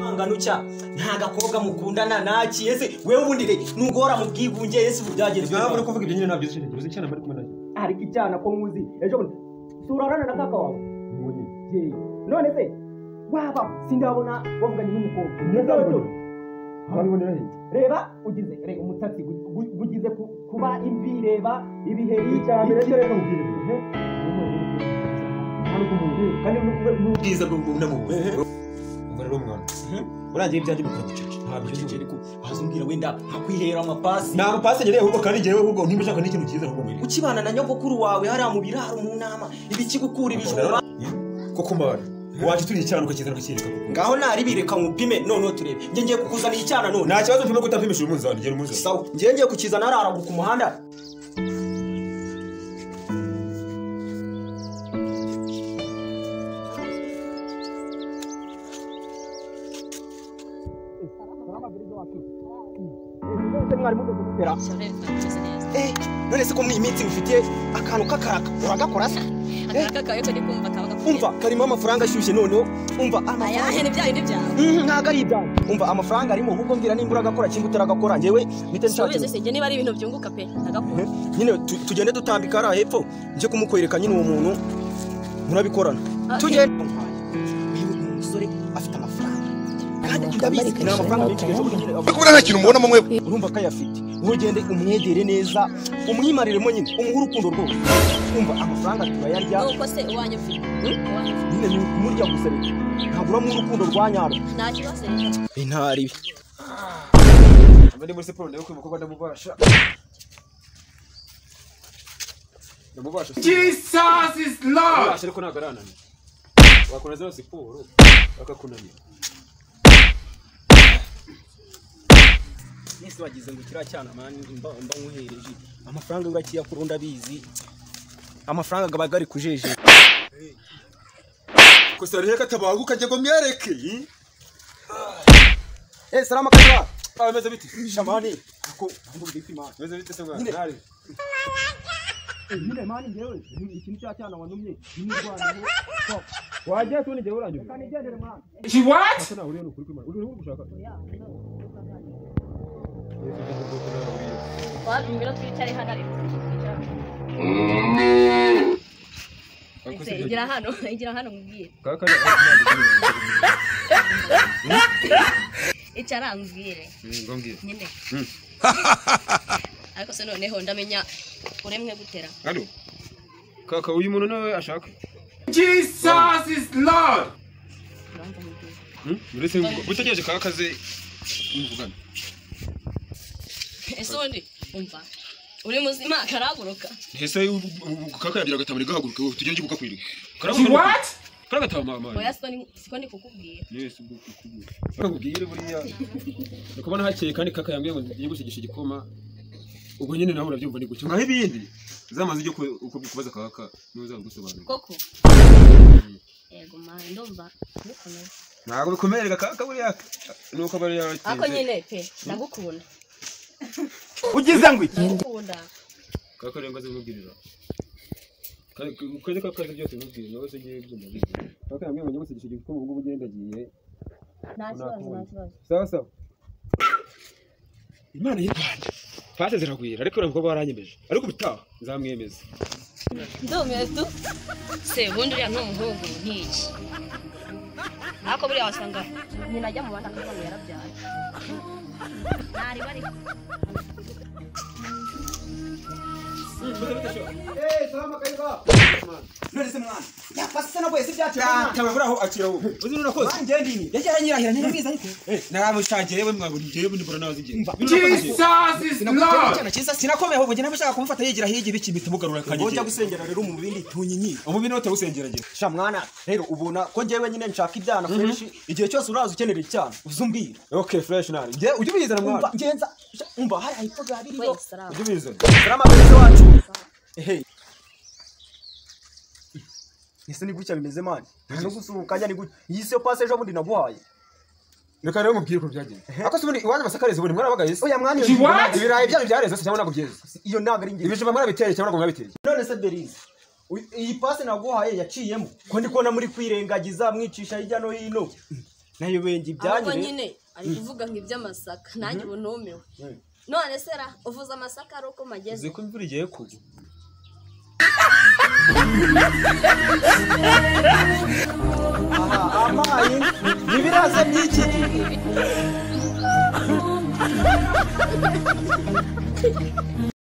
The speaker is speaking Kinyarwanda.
ngano cya nta gakobwa mukundana naki ese wewe ubundire nugora mu bwigunge ese bubyageze ntabwo uri kuvuga ibyo nyine nabyo uzi uzi cyane bari kumwe nayo ariko icyana ko muzi ejo turarana na kaka wawe none se waba sindabona bavuganye n'umukobwa neza habibonera he reba ugize umutatsi gugize kuba imvi reba ibiheri cyane rero mubwire kandi n'ubwiza bw'umuntu ubwo rero umwana urangiye ibyanjye bikora gucece ntabyo cece ariko azumbwira wenda nkakwihera amapasi nta mapasi nyere ahubwo kandi ngewe ahubwo ntimushaka n'ikintu cyiza ahubwo mwiri ukibana na nyogokuru wawe hariya mu biraro mu nama ibikigukura ibijura koko mbara waje turi icyana ukakizana ukakireka ngaho nari bireka mupime none turebe nge ngiye kukuzanira icyana none nta kibazo mpime kutapimisha umunzani ngera umunzani sawa nge ngiye kukizana araraguka ku muhanda none se ko muri iyi minsi ufitiye akantu k'akaraka uragakora se umva karimo amafaranga ashyushye noneho umva ntabwo ari ibyanyu umva amafaranga arimo ahubwo mbwira nimba uragakora cyangwa utaragakora njyewe mpite nshakira niba ari ibintu byunguka pe ntagakora nyine tugende dutambika hariya hepfo njye kumukwereka nyine uwo muntu murabikorana tugende uyu musore afite amafaranga kandi ndabizi ni amafaranga menshi kubona nta kintu mubonamo mwe urumva ko ayafite ugende umwegere neza umwimariremo nyine umuhe urukundo rwose umva amafaranga turayarya nuko se uwanyu ufite nyine ni ukumurya gusa rero ntabwo uramuha urukundo rwa nyarwo nta kibazo ntaribi abandi muri siporo ndayo kwima ko ndamubasha Jesus is Lord ariko ntabwo arananiye wakomeza siporo bakakunanira nese bagize ngo kira cyana mani mba nkuhereje amafaranga urakiya kurunda bizi amafaranga gaba gari kujeje ko sari heka tabaguka je ngo myereke salama kaza ameze biti shamani ko ndumva ipima ameze biti se mwana nyine mani ngewe ikintu cya cyana wanumye n'irwanaho waje tuni je uranyuma kandi gendere mwana she what sana uri no kuri kwima uri gushaka wabimira twicare hano ariko igira hano mubwire kaka icara mbwire ngombwire nyine ariko se noneho ndamenya uremwe gutera hano kaka uyu muntu nawe ashaka Jesus is Lord uretse gutegereje kaka ze muvugana ese undi umva uri muzima karaguruka ese kaka yagira gatamuri gahaguruka wowe tugende ubuka kwirika what karagatama mama oya siko ndi kukubwira yes ubukubwira bakubwire buriya ukabona hakeye kandi kaka yambwiye ngo ngiye gushigisha igikoma ubwo nyine nawe urabyumva ni gutyo ngaho ibindi zamaze ibyo kubaza kaka nuza gusobanura koko yego man ndumva bikomeye ntabwo bikomerera kaka buriya nuko bari yawe ako nyine pe ndagukunda ugize ngo iki ndagukunda kaka renga zimubwirira kandi kaka byose mubwira nawe se ngiye byumva kaka yambwiye ngo ngiye gushigisha igikoma ubwo ugenda giye nta kibazo sawa sawa Imana y'Rwanda fate ziragwira ariko uravuga ko baranyemeje ariko bitaha nzamwemeza ndumiye tu se bundi uriya n'umuhungu nk'iki ariko buriya wasanga nyina ajya mu bandi akazana yarabyaye ntari bari salama kayiba none se mwana yapase na bwese byacu tabura aho akira wowe uzi nunakoze ngende ini yajya nyirahira ntibiza ariko naramushagiye we mwaburi ngiye bunibura nawe zigiye Jesus is Lord sinakomeye ahubwo njye bashaka kumufata yigira higira iki ibiti mugarura kanye ujya gusengera rero mu bindi tunyinyi mu bindi note gusengera gihe sha mwana rero ubona ko njewe nyine nshaka ibyana fresh igihe cyose uraza ukenera icyana uzumbwira okay fresh nari ngiye ujye ubizana mwana ngenza umva hari ahipfo gabiriyo ujye ubizana salama bese wacu ehe ese ni gutya bimeze mani no gusuruka ni gutya yise passe ejo bundi naguhaye reka rero mubwire ko byagenze ako subuni iwanyu basakareze buri mwana bagahise oya mwana ibirayi byanyu byareze cyangwa nako byeze iyo ntago ari ngiye ibijuma mwarabiteye cyangwa nako mwabiteye none se Berize iyi passe naguhaye yaciyemo ko ndi kubona muri kwirengagiza mwicisha hirya no hino nayobenye ahubwo ibyanyire nyine ari kuvuga ngo iby'amasaka nanjye ubu numiwe none sera uvuza amasaka ari uko mageze uzi ko imvura igiye kugwa aha amaye nibiraza n'iki